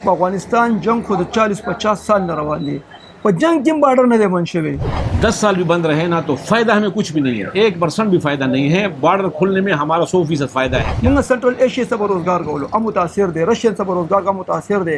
په افغانستان جنگ خو د 40-50 سال نه روان دی. په جنگ کې بارډر نه دی بند شوی. 10 سال بھی بند رہے نا تو فائدہ ہمیں کچھ بھی نہیں ہے, 1% بھی فائدہ نہیں ہے. بارڈر کھلنے میں ہمارا 100% فائدہ ہے. موږ سنټرل ایشیا څخه روزګار کولو ام متاثر دی, رشین څخه روزګار کا متاثر دی,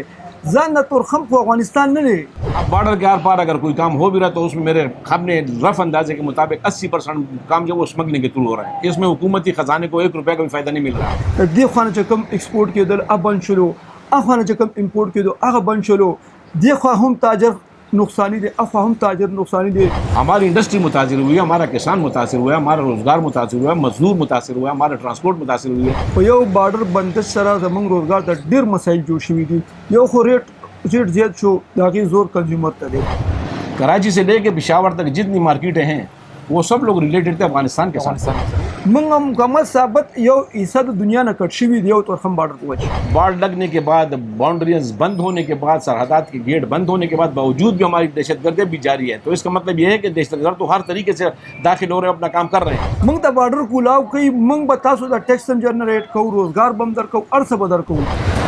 ځان نه تورخم په افغانستان نه دی. اب بارڈر کے آر پار اگر کوئی کام ہو بھی رہا تو اس میں میرے ہم نے رف اندازے کے مطابق 80% کام جو وہ اسمگلنگ کے تھرو ہو رہا ہے. اس میں حکومتی خزانے کو 1 روپے کا بھی فائدہ نہیں مل رہا. دې خانه چې کوم ایکسپورټ کېدل اب بند شلو, اخوانه چې کوم امپورټ کېدو هغه بند شلو. دې خو هم تاجر نقصانی دے, افواہ ہم تاجر نقصانی دے. ہماری انڈسٹری متاثر ہوئی ہے, ہمارا کسان متاثر ہوا ہے, ہمارا روزگار متاثر ہوا ہے, مزدور متاثر ہوا ہے, ہمارا ٹرانسپورٹ متاثر ہوئی ہے. په یو بارډر بندش سره زمونږ روزګار ته ډیر مسایل جوړ شوي دي. یو خو ریټ زیات شو, د هغې زور کنزیومر ته دی. کراچی سے لے کے پشاور تک جتنی مارکیٹیں ہیں وہ سب لوگ ریلیٹڈ تھے افغانستان کے ساتھ. موږ هم مکمل ثابت یو حصہ د دنیا نه کټ شوي دی یو تورخم بارډر په وجه. باڑ لگنے کے بعد, باؤنڈریز بند ہونے کے بعد, سرحدات کے گیٹ بند ہونے کے بعد باوجود بھی ہماری دہشت گردی بھی جاری ہے. تو اس کا مطلب یہ ہے کہ دہشت گرد تو ہر طریقے سے داخل ہو رہے ہیں, اپنا کام کر رہے ہیں. موږ ته بارډر کولاو کوي, موږ به تاسو د ټیکس هم جنریټ کوو, روزګار به هم درکوو, هر څه به درکوو.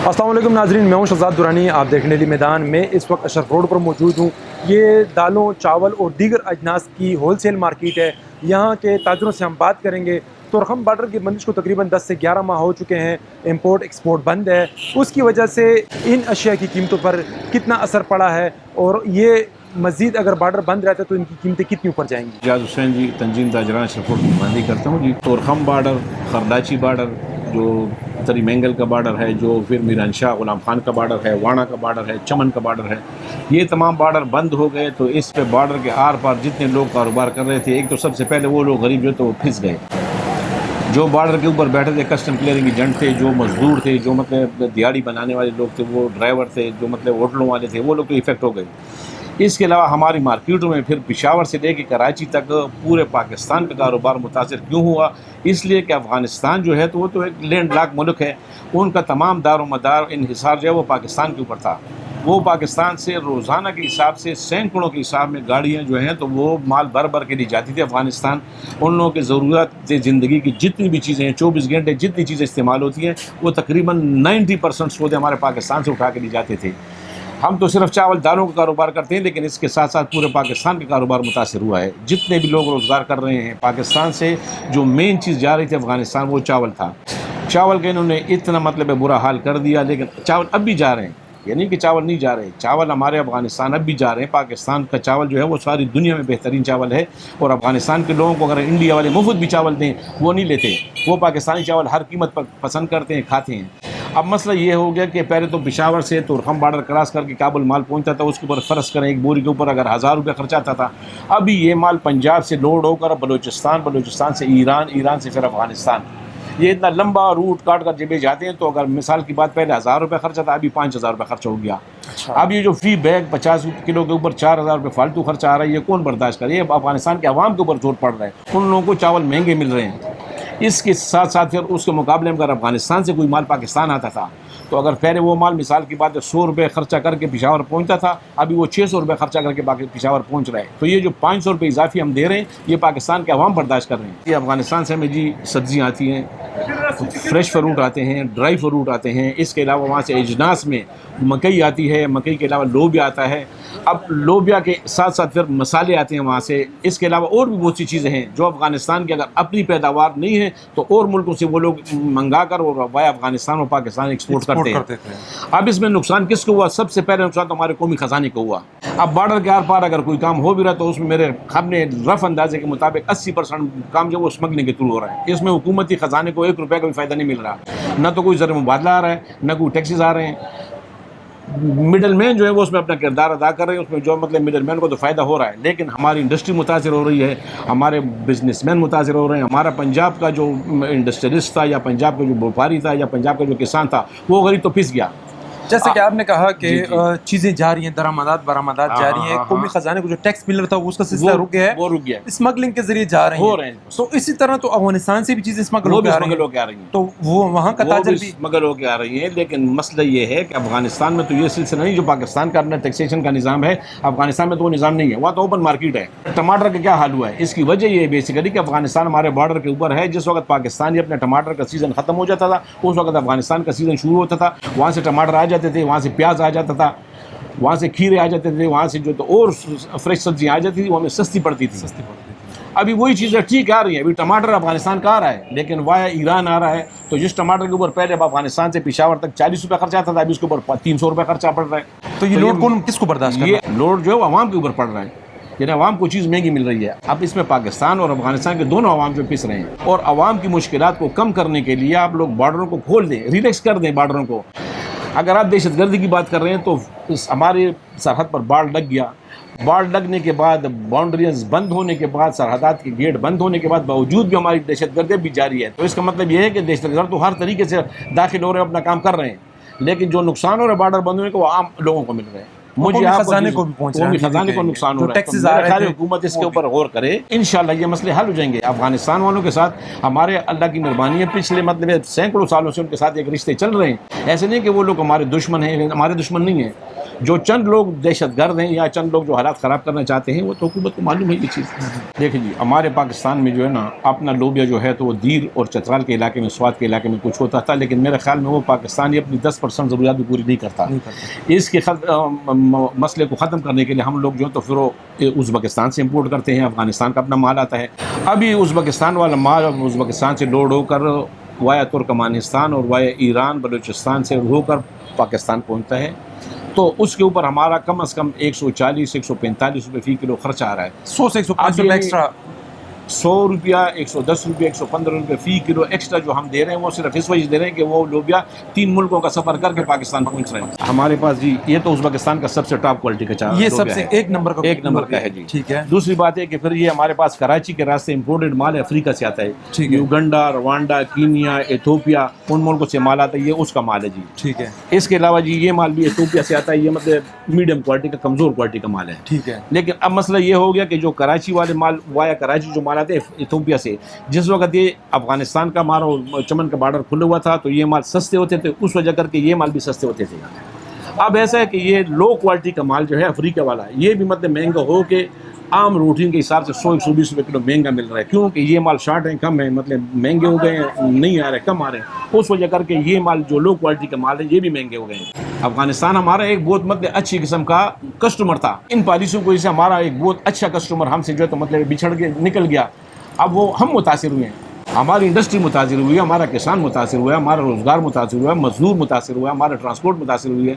السلام علیکم ناظرین, میں ہوں شہزاد درانی. آپ دیکھنے لی میدان میں اس وقت اشرف روڈ پر موجود ہوں. یہ دالوں, چاول اور دیگر اجناس کی ہول سیل مارکیٹ ہے. یہاں کے تاجروں سے ہم بات کریں گے. تورخم بارڈر کی بندش کو تقریباً 10 سے 11 ماہ ہو چکے ہیں. امپورٹ ایکسپورٹ بند ہے. اس کی وجہ سے ان اشیاء کی قیمتوں پر کتنا اثر پڑا ہے, اور یہ مزید اگر بارڈر بند رہتا ہے تو ان کی قیمتیں کتنی اوپر جائیں گی. جاز حسین جی, تنظیم تاجران اشرف روڈ کی نمائندگی کرتا ہوں جی. تورخم بارڈر, خرداچی بارڈر, جو تری مینگل کا بارڈر ہے, جو پھر میران شاہ غلام خان کا بارڈر ہے, وانا کا بارڈر ہے, چمن کا بارڈر ہے, یہ تمام بارڈر بند ہو گئے. تو اس پہ بارڈر کے آر پار جتنے لوگ کاروبار کر رہے تھے, ایک تو سب سے پہلے وہ لوگ غریب جو تو وہ پھنس گئے. جو بارڈر کے اوپر بیٹھے تھے کسٹم کلیئرنگ ایجنٹ تھے, جو مزدور تھے, جو مطلب دیہڑی بنانے والے لوگ تھے, وہ ڈرائیور تھے, جو مطلب ہوٹلوں والے تھے, وہ لوگ تو افیکٹ ہو گئے. اس کے علاوہ ہماری مارکیٹوں میں پھر پشاور سے لے کے کراچی تک پورے پاکستان کا کاروبار متاثر کیوں ہوا؟ اس لیے کہ افغانستان جو ہے تو وہ تو ایک لینڈ لاک ملک ہے. ان کا تمام دار و مدار انحصار جو ہے وہ پاکستان کے اوپر تھا. وہ پاکستان سے روزانہ کے حساب سے سینکڑوں کے حساب میں گاڑیاں جو ہیں تو وہ مال بھر بھر کے لی جاتی تھی افغانستان. ان لوگوں کی ضرورت زندگی کی جتنی بھی چیزیں ہیں, 24 گھنٹے جتنی چیزیں استعمال ہوتی ہیں, وہ تقریباً 90% سودے ہمارے پاکستان سے اٹھا کے لی جاتے تھے. ہم تو صرف چاول دالوں کا کاروبار کرتے ہیں, لیکن اس کے ساتھ ساتھ پورے پاکستان کا کاروبار متاثر ہوا ہے. جتنے بھی لوگ روزگار کر رہے ہیں پاکستان سے, جو مین چیز جا رہی تھی افغانستان وہ چاول تھا. چاول کا انہوں نے اتنا مطلب برا حال کر دیا, لیکن چاول اب بھی جا رہے ہیں, یعنی کہ چاول نہیں جا رہے. چاول ہمارے افغانستان اب بھی جا رہے ہیں. پاکستان کا چاول جو ہے وہ ساری دنیا میں بہترین چاول ہے, اور افغانستان کے لوگوں کو اگر انڈیا والے مفت بھی چاول دیں وہ نہیں لیتے. وہ پاکستانی چاول ہر قیمت پر پسند کرتے ہیں, کھاتے ہیں. اب مسئلہ یہ ہو گیا کہ پہلے تو پشاور سے تورخم بارڈر کراس کر کے کابل مال پہنچتا تھا, اس کے اوپر فرض کریں ایک بوری کے اوپر اگر 1000 روپے خرچہ آتا تھا. ابھی یہ مال پنجاب سے لوڈ ہو کر بلوچستان, بلوچستان سے ایران, ایران سے پھر افغانستان, یہ اتنا لمبا روٹ کاٹ کر جب جاتے ہیں. تو اگر مثال کی بات پہلے 1000 روپے خرچہ تھا, ابھی 5000 روپے خرچ ہو گیا. اب یہ جو فی بیگ 50 کلو کے اوپر 4000 روپے فالتو خرچہ آ رہا ہے, یہ کون برداشت کرے؟ یہ افغانستان کے عوام کے اوپر زور پڑ رہا ہے. ان لوگوں کو چاول مہنگے مل رہے ہیں. اس کے ساتھ ساتھ پھر اس کے مقابلے میں اگر افغانستان سے کوئی مال پاکستان آتا تھا تو اگر پہلے وہ مال مثال کی بات ہے 100 روپے خرچہ کر کے پشاور پہنچتا تھا, ابھی وہ 600 روپے خرچہ کر کے پشاور پہنچ رہا ہے. تو یہ جو 500 روپے اضافی ہم دے رہے ہیں, یہ پاکستان کے عوام برداشت کر رہے ہیں. یہ افغانستان سے ہمیں جی سبزیاں آتی ہیں, فریش فروٹ آتے ہیں, ڈرائی فروٹ آتے ہیں. اس کے علاوہ وہاں سے اجناس میں مکئی آتی ہے, مکئی کے علاوہ لوبیا آتا ہے. اب لوبیا کے ساتھ ساتھ پھر مسالے آتے ہیں وہاں سے. اس کے علاوہ اور بھی بہت سی چیزیں ہیں جو افغانستان کی اگر اپنی پیداوار نہیں ہے تو اور ملکوں سے وہ لوگ منگا کر اور وایا افغانستان اور پاکستان ایکسپورٹ کرتے ہیں. اب اس میں نقصان کس کو ہوا؟ سب سے پہلے نقصان تو ہمارے قومی خزانے کو ہوا. اب بارڈر کے آر پار اگر کوئی کام ہو بھی رہا تو اس میں میرے ہم نے رف اندازے کے مطابق 80% کام جو وہ اسمگلنگ کے تھرو ہو رہا ہے. اس میں حکومتی خزانے کو 1 روپے کا بھی فائدہ نہیں مل رہا. نہ تو کوئی زر مبادلہ آ رہا ہے, نہ کوئی ٹیکسز آ رہے ہیں. مڈل مین جو ہے وہ اس میں اپنا کردار ادا کر رہے ہیں. اس میں جو مطلب مڈل مین کو تو فائدہ ہو رہا ہے, لیکن ہماری انڈسٹری متاثر ہو رہی ہے, ہمارے بزنس مین متاثر ہو رہے ہیں. ہمارا پنجاب کا جو انڈسٹریلسٹ تھا, یا پنجاب کا جو وپاری تھا, یا پنجاب کا جو کسان تھا, وہ غریب تو پھنس گیا. جیسے کہ آپ نے کہا کہ چیزیں جا رہی ہیں, درآمدات برآمدات جاری ہیں. قومی خزانے کو جو ٹیکس مل رہا تھا اس کا سلسلہ رک گیا ہے, وہ رک گیا. اسمگلنگ کے ذریعے جا رہے ہیں. تو اسی طرح تو افغانستان سے بھی چیزیں اسمگل ہو کے آ رہی ہیں, تو وہ وہاں کا تاجر بھی اسمگل ہو کے آ رہی ہیں. لیکن مسئلہ یہ ہے کہ افغانستان میں تو یہ سلسلہ نہیں جو پاکستان کا اپنا ٹیکسیشن کا نظام ہے, افغانستان میں تو وہ نظام نہیں ہے. وہاں تو اوپن مارکیٹ ہے. ٹماٹر کا کیا حال ہوا ہے؟ اس کی وجہ یہ ہے بیسیکلی کہ افغانستان ہمارے بارڈر کے اوپر ہے. جس وقت پاکستان اپنے ٹماٹر کا سیزن ختم ہو جاتا تھا, اس وقت افغانستان کا سیزن شروع ہوتا تھا. وہاں سے ٹماٹر آ جاتے جاتے تھے، وہاں سے پیاز آ جاتا تھا، وہاں سے کھیرے آ جاتے تھے، وہاں سے جو تو اور فریش سبزیاں آ جاتی تھی، وہ ہمیں سستی پڑتی تھی. ابھی وہی چیزیں ٹھیک آ رہی ہیں. ابھی ٹماٹر افغانستان کا آ رہا ہے لیکن وایا ایران آ رہا ہے. تو جس ٹماٹر کے اوپر پہلے اب افغانستان سے پشاور تک 40 روپے خرچہ آتا تھا، ابھی اس کے اوپر 300 روپے خرچہ پڑ رہا ہے. تو یہ لوڈ کون کس کو برداشت کرنا ہے؟ یہ لوڈ جو ہے وہ عوام کے اوپر پڑ رہا ہے. یعنی عوام کو چیز مہنگی مل رہی ہے. اب اس میں پاکستان اور افغانستان کے دونوں عوام جو پس رہے ہیں. اور عوام کی مشکلات کو کم کرنے کے لیے آپ لوگ بارڈروں کو کھول دیں، ریلیکس کر دیں بارڈروں کو. اگر آپ دہشت گردی کی بات کر رہے ہیں تو ہمارے سرحد پر باڑ لگ گیا. باڑ لگنے کے بعد، باؤنڈریز بند ہونے کے بعد، سرحدات کے گیٹ بند ہونے کے بعد باوجود بھی ہماری دہشت گردی بھی جاری ہے. تو اس کا مطلب یہ ہے کہ دہشت گرد تو ہر طریقے سے داخل ہو رہے ہیں، اپنا کام کر رہے ہیں، لیکن جو نقصان ہو رہا ہے بارڈر بند ہونے کو وہ عام لوگوں کو مل رہے ہیں. مجھے خزانے کو بھی پہنچ رہا ہے، خزانے کو نقصان ہو رہا ہے. میرا خیال ہے حکومت اس کے اوپر غور کرے. انشاءاللہ یہ مسئلے حل ہو جائیں گے. افغانستان والوں کے ساتھ ہمارے اللہ کی مہربانی ہے، پچھلے مطلب سینکڑوں سالوں سے ان کے ساتھ ایک رشتے چل رہے ہیں. ایسے نہیں کہ وہ لوگ ہمارے دشمن ہیں، ہمارے دشمن نہیں ہیں. جو چند لوگ دہشت گرد ہیں یا چند لوگ جو حالات خراب کرنا چاہتے ہیں وہ تو حکومت کو معلوم ہے یہ چیز. دیکھیں جی، ہمارے پاکستان میں جو ہے نا اپنا لوبیا جو ہے تو وہ دیر اور چترال کے علاقے میں، سوات کے علاقے میں کچھ ہوتا تھا، لیکن میرے خیال میں وہ پاکستانی اپنی 10% ضروریات بھی پوری نہیں کرتا. اس کے مسئلے کو ختم کرنے کے لیے ہم لوگ جو ہے تو پھر وہ ازبکستان سے امپورٹ کرتے ہیں. افغانستان کا اپنا مال آتا ہے. ابھی ازبکستان والا مال ازبکستان سے لوڈ ہو کر وایا ترکمانستان اور وایا ایران بلوچستان سے ہو کر پاکستان پہنچتا ہے. تو اس کے اوپر ہمارا کم از کم 140-145 روپے فی کلو خرچ آ رہا ہے. 100 سے 105 روپے ایکسٹرا، 100 روپیہ، 110 روپیہ، 115 روپے فی کلو ایکسٹرا جو ہم دے رہے ہیں وہ صرف اس وجہ دے رہے ہیں کہ وہ لوبیا 3 ملکوں کا سفر کر کے پاکستان پہنچ رہے ہیں. ہمارے پاس جی یہ تو ازبکستان کا سب سے ٹاپ کوالٹی کا یہ سب سے ایک نمبر کا ہے جی. ٹھیک ہے. دوسری بات ہے کہ پھر یہ ہمارے پاس کراچی کے راستے امپورٹڈ مال افریقہ سے آتا ہے. یوگنڈا، روانڈا، کینیا، ایتھوپیا، ان ملکوں سے مال آتا ہے، یہ اس کا مال ہے جی. ٹھیک ہے. اس کے علاوہ جی یہ مال بھی ایتھوپیا سے آتا ہے، یہ مطلب میڈیم کوالٹی کا، کمزور کوالٹی کا مال ہے. ٹھیک ہے. لیکن اب مسئلہ یہ ہو گیا کہ جو کراچی والے مال وایا کراچی جو مال آتے ہیں ایتھوپیا سے، جس وقت یہ افغانستان کا مارو چمن کا بارڈر کھلا ہوا تھا تو یہ مال سستے ہوتے تھے، اس وجہ کر کے یہ مال بھی سستے ہوتے تھے. اب ایسا ہے کہ یہ لو کوالٹی کا مال جو ہے افریقہ والا، یہ بھی مطلب مہنگا ہو کے عام روٹین کے حساب سے 100-120 روپے کلو مہنگا مل رہا ہے. کیونکہ یہ مال شارٹ ہیں، کم ہیں، مطلب مہنگے ہو گئے ہیں، نہیں آ رہے، کم آ رہے ہیں. اس وجہ کر کے یہ مال جو لو کوالٹی کا مال ہے یہ بھی مہنگے ہو گئے ہیں. افغانستان ہمارا ایک بہت مطلب اچھی قسم کا کسٹمر تھا. ان پالیسیوں کو سے ہمارا ایک بہت اچھا کسٹمر ہم سے جو ہے تو مطلب بچھڑ کے نکل گیا. اب وہ ہم متاثر ہوئے ہیں، ہماری انڈسٹری متاثر ہوئی ہے، ہمارا کسان متاثر ہوا ہے، ہمارا روزگار متاثر ہوا ہے، مزدور متاثر ہوا ہے، ہمارا ٹرانسپورٹ متاثر ہوئی ہے.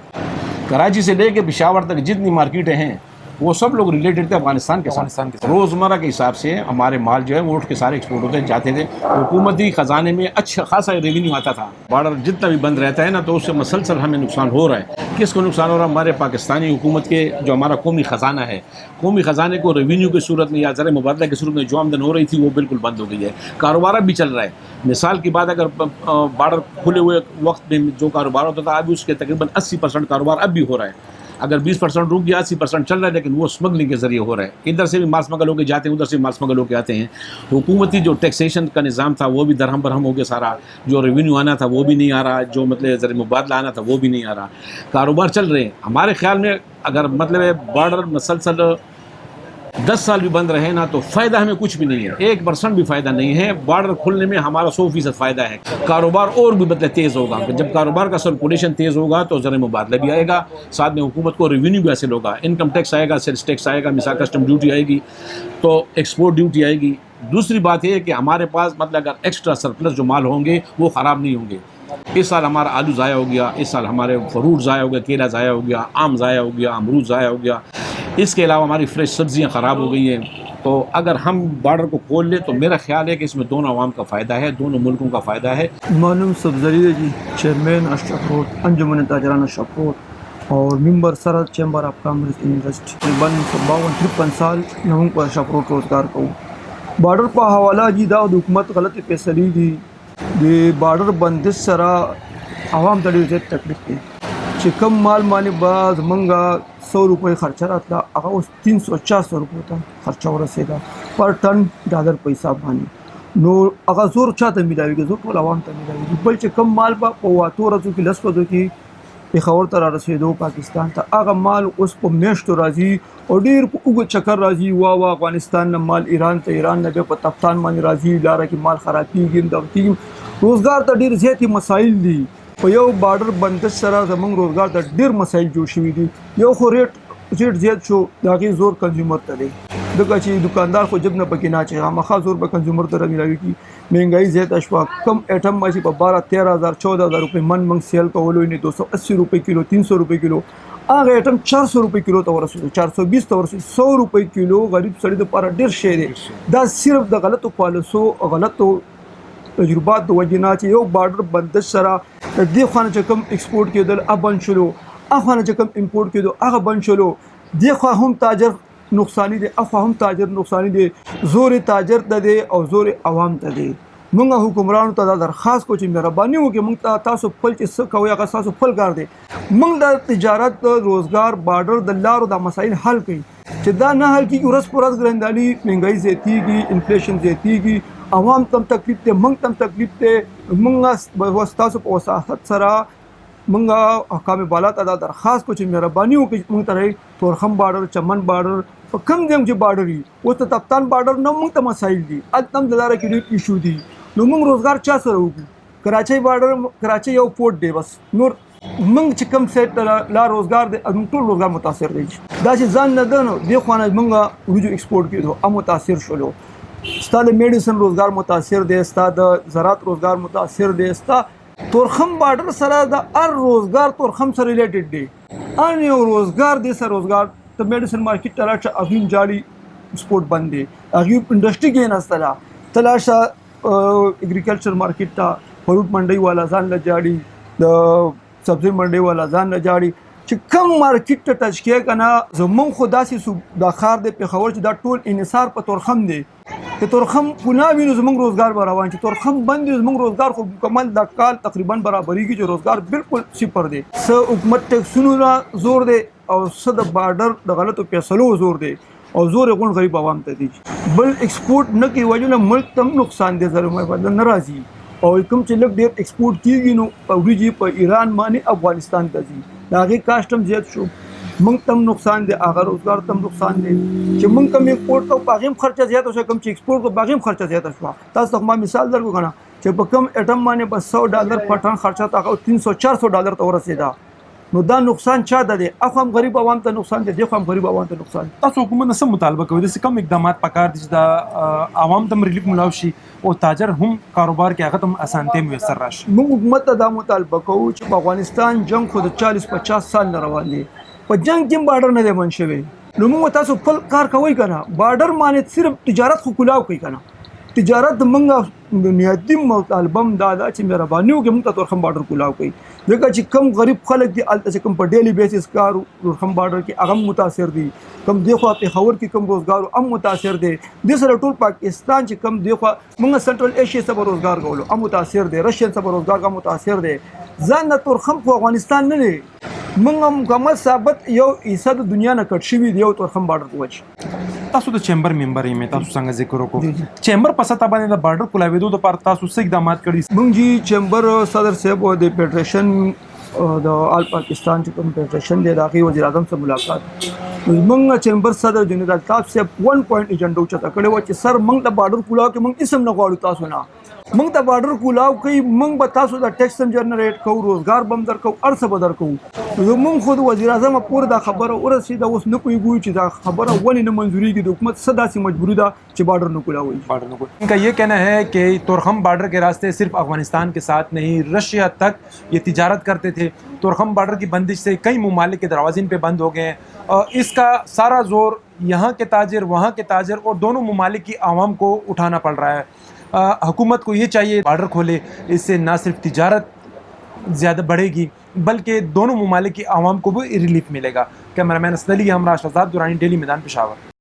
کراچی سے لے کے پشاور تک جتنی مارکیٹیں ہیں وہ سب لوگ ریلیٹڈ تھے افغانستان کے ساتھ. روزمرہ کے حساب سے ہمارے مال جو ہے وہ اٹھ کے سارے ایکسپورٹ ہوتے جاتے تھے. حکومتی خزانے میں اچھا خاصا ریونیو آتا تھا. بارڈر جتنا بھی بند رہتا ہے نا تو اس سے مسلسل ہمیں نقصان ہو رہا ہے. کس کو نقصان ہو رہا ہے؟ ہمارے پاکستانی حکومت کے جو ہمارا قومی خزانہ ہے، قومی خزانے کو ریونیو کی صورت میں یا زر مبادلہ کی صورت میں جو آمدن ہو رہی تھی وہ بالکل بند ہو گئی ہے. کاروبار اب بھی چل رہا ہے. مثال کی بات، اگر بارڈر کھلے ہوئے وقت میں جو کاروبار ہوتا تھا ابھی اس کے تقریباً 80% کاروبار اب بھی ہو رہا ہے. اگر 20% رک گیا، 80% چل رہا ہے، لیکن وہ اسمگلنگ کے ذریعے ہو رہا ہے. ادھر سے بھی مال اسمگل ہو کے جاتے ہیں، ادھر سے بھی مال اسمگل ہو کے آتے ہیں. حکومتی جو ٹیکسیشن کا نظام تھا وہ بھی درہم برہم ہو گیا سارا. جو ریونیو آنا تھا وہ بھی نہیں آ رہا، جو مطلب زر مبادلہ آنا تھا وہ بھی نہیں آ رہا. کاروبار چل رہے ہیں. ہمارے خیال میں اگر مطلب بارڈر مسلسل 10 سال بھی بند رہے نا تو فائدہ ہمیں کچھ بھی نہیں ہے، 1% بھی فائدہ نہیں ہے. بارڈر کھلنے میں ہمارا 100% فائدہ ہے. کاروبار اور بھی مطلب تیز ہوگا. جب کاروبار کا سرکولیشن تیز ہوگا تو زر مبادلہ بھی آئے گا، ساتھ میں حکومت کو ریونیو بھی حاصل ہوگا. انکم ٹیکس آئے گا، سیلس ٹیکس آئے گا، مثال کسٹم ڈیوٹی آئے گی، تو ایکسپورٹ ڈیوٹی آئے گی. دوسری بات یہ ہے کہ ہمارے پاس مطلب اگر ایکسٹرا سرپلس جو مال ہوں گے وہ خراب نہیں ہوں گے. اس سال ہمارا آلو ضائع ہو گیا، اس سال ہمارے فروٹ ضائع ہو گیا، کیلا ضائع ہو گیا، آم ضائع ہو گیا، امرود ضائع ہو گیا. اس کے علاوہ ہماری فریش سبزیاں خراب ہو گئی ہیں. تو اگر ہم بارڈر کو کھول لیں تو میرا خیال ہے کہ اس میں دونوں عوام کا فائدہ ہے، دونوں ملکوں کا فائدہ ہے. معلوم سبزری جی، چیئرمین اشرف روڈ، انجمن تاجران اشرف روڈ اور ممبر سرحد چیمبر آف کامرس انڈسٹری. تقریباً 52-53 سال نمون پر اشرف روڈ روزگار کو بارڈر پر حوالہ جی دا حکومت غلط فیصلی دی دی بارڈر بندش سرا عوام تڑی سے تکلیف دی. کم مال مانی بعض منگا 100 روپے خرچہ رہتا اگر اس 300-400 روپے تا خرچہ ورسے گا پر ٹن ڈالر پیسہ بانی نو اگر زور چاہتا ملاوی گا، زور ٹول عوام تا ملاوی گا. بلچہ کم مال با پواتو رضو کی لسو دو کی خبر ترا رسیدو پاکستان تا اگر مال اس پا میشتو رازی اور دیر پا اوگا چکر رازی واوا افغانستان نا مال ایران تا ایران نا بے پا تفتان مانی رازی لارا کی مال خرابی گیم داوتی گیم. روزگار تا دیر زیادی مسائل دی. په یو بارډر بندش سره زمونږ روزګار ته ډېر مسایل جوړ شوي دي. یو خو ریټ زیات شو، د هغې زور کنزیومر ته دی، ځکه چې دکاندار خو جب نه پکې نه اچوي، خامخا زور به کنزیومر ته راوي کي. مهنګایي زیاته شوه، کم ایټم به چې په 12-13,000 14,000 روپۍ من موږ سیل کولو، یعنې 280 روپۍ کیلو 300 روپۍ کیلو، هغه ایټم 400 روپۍ کیلو ته ورسېدو، 420 ته ورسېدو. 100 روپۍ کیلو غریب سړي دپاره ډېر شی دی. دا صرف د غلطو پالیسو او غلطو تجربات د وجې نه چې یو بارډر بندش سره د دې خوا نه چې کوم ایکسپورټ کېدل هغه بند شولو، هغه خوا نه چې کوم امپورټ کېدو هغه بند شولو. دې خوا هم تاجر نقصانی دی، اخوا هم تاجر نقصانی دی. زور تاجر ته دی او زور عوام ته دی. موږ حکمرانو ته دا درخواست کوو چې مهرباني وکړئ، موږ ته تاسو خپل چې څه کوئ هغه ستاسو خپل کار دی. موږ د تجارت، روزګار، بارډر د لارو دا مسایل حل کړئ چې دا نه حل کېږي ورځ په ورځ ګرندالي، مهنګایي زیاتېږي، انفلیشن زیاتېږي، عوام ته هم تکلیف دی، موږ ته هم تکلیف دی. موږ ستاسو په وساحت سره موږ حکام بالا ته دا درخواست کوو چې مهرباني وکړئ موږ ته تورخم بارډر، چمن بارډر په کوم ځای چې بارډر وي، اوس د تفتان بارډر نه موږ ته مسایل دي، هلته هم د لاره کې ډېر ایشو دي. نو موږ روزګار چا سره وکړو؟ کراچۍ بارډر، کراچۍ یو پورټ دی بس، نور موږ چې کوم سایډ ته لا روزګار دی موږ ټول روزګار متاثر دی. دا چې ځان نه ده نو دې خوا نه موږ وریجو ایکسپورټ کېدو هم متاثر شولو. ستا د میډیسن روزګار متاثر دی، ستا د زراعت روزګار متاثر دی. ستا تورخم بارډر سره د هر روزګار تورخم سره ریلیټډ دی، هر یو روزګار دی سره روزګار. د میډیسن مارکیټ ته لاړ شه، هغوی جاړي ایکسپورټ بند دی، هغوی انډسټري کې نسته ده. ته لاړ شه اګریکلچر مارکیټ ته، فروټ منډۍ والا ځان نه جاړي، د سبزي منډۍ والا ځان نه جاړي. چې کوم مارکیټ ته ټچ کېږي که نه، زمونږ خو داسې دا ښار دی پېښور چې دا ټول انحصار په تورخم دی. که تورخم پونا وي نو زمونږ روزګار به روان شي، تورخم بند وي زمونږ روزګار خو مکمل دا کال تقریبا برابرېږي چې روزګار بالکل صفر دی. څه حکومت ټیکسونو نه زور دی او څه د بارډر د غلطو فیصلو زور دی او زور یې غونډ غریب عوام ته دی. بل ایکسپورټ نه کوي وجه نه ملک ته هم نقصان دی، زرمایه بدل نه راځي. او کوم چې لږ ډېر ایکسپورټ کېږي نو وریجې په ایران باندې افغانستان ته ځي، د هغې کاسټ هم زیات شو، موږ ته هم نقصان دی، هغه روزګار ته هم نقصان دی. چې موږ کوم ایکسپورټ کوو په هغې هم خرچه زیاته شوه، کوم چې ایکسپورټ کوو په هغې هم خرچه زیاته شوه. تاسو ته ما مثال درکړو که نه چې په کوم ایټم باندې به $100 په ټن خرچه ته هغه $300-400 ته ورسېده. نو دا نقصان چا ته دی؟ اخوا هم غریب عوام ته نقصان دی، دې خوا هم غریب عوام ته نقصان دی. تاسو حکومت نه څه مطالبه کوئ؟ داسې کوم اقدامات پکار دي چې د عوام ته هم ریلیف ملاو شي او تاجر هم کاروبار کې هغه ته هم اسانتۍ میسر راشي؟ موږ حکومت ته دا مطالبه کوو چې په افغانستان جنګ خو د 40-50 سال نه روان دی، په جنګ کې هم بارډر نه دی بند شوی. نو موږ تاسو خپل کار کوئ که نه، بارډر باندې صرف تجارت خو کلاو کوي که نه. تجارت موږ بنیادي مطالبه هم دا ده چې مهرباني وکړئ موږ ته تورخم بارډر کلاو کوي، ځکه چې کم غریب خلک دي هلته چې کوم په ډیلی بیسس کار تورخم بارډر کې هغه هم متاثر دي، کم دې خوا پېښور کې کم روزګار هم متاثر دی. دې سره ټول پاکستان چې کم دې خوا موږ سنټرل ایشیا څخه به روزګار کولو هم متاثر دی، رشین څخه به روزګار هم متاثر دی. ځان نه تورخم خو افغانستان نه دی، موږ هم مکمل ثابت یو حصه د دنیا نه کټ شوي دی یو تورخم بارډر په وجه. تاسو د چیمبر ممبر یې، تاسو څنګه ذکر وکړو چیمبر په سطح باندې د بارډر کولاوېدو لپاره تاسو څه اقدامات کړي؟ موږ چې چیمبر صدر صاحب او د فیډریشن د آل پاکستان چې کوم فیډریشن دی د هغې وزیر اعظم سره ملاقات، موږ چیمبر صدر جنرال الطاف صاحب 1 پوینټ ایجنډا اوچته کړې وه چې سر موږ د بارډر کولاو کې موږ اسم نه غواړو تاسو نه، موږ ته بارډر کولاو کوي، موږ به تاسو د ټیکس هم جنریټ کوو، روزګار به هم درکوو، هر څه به درکوو. زموږ خو د وزیر اعظم پورې دا خبره ورسېده، اوس نه پوهېږو چې دا خبره ولې نه منظورېږي، د حکومت څه داسې مجبوري ده چې بارډر نه کولاوي. ان کا یہ کہنا ہے کہ تورخم بارڈر کے راستے صرف افغانستان کے ساتھ نہیں، رشیا تک یہ تجارت کرتے تھے. تورخم بارڈر کی بندش سے کئی ممالک کے دروازے ان پہ بند ہو گئے ہیں. اس کا سارا زور یہاں کے تاجر، وہاں کے تاجر اور دونوں ممالک کی عوام کو اٹھانا پڑ رہا ہے. حکومت کو یہ چاہیے بارڈر کھولے، اس سے نہ صرف تجارت زیادہ بڑھے گی بلکہ دونوں ممالک کی عوام کو بھی ریلیف ملے گا. کیمرہ مین اسد علی ہمراہ شہزاد درانی، ڈیلی میدان، پشاور.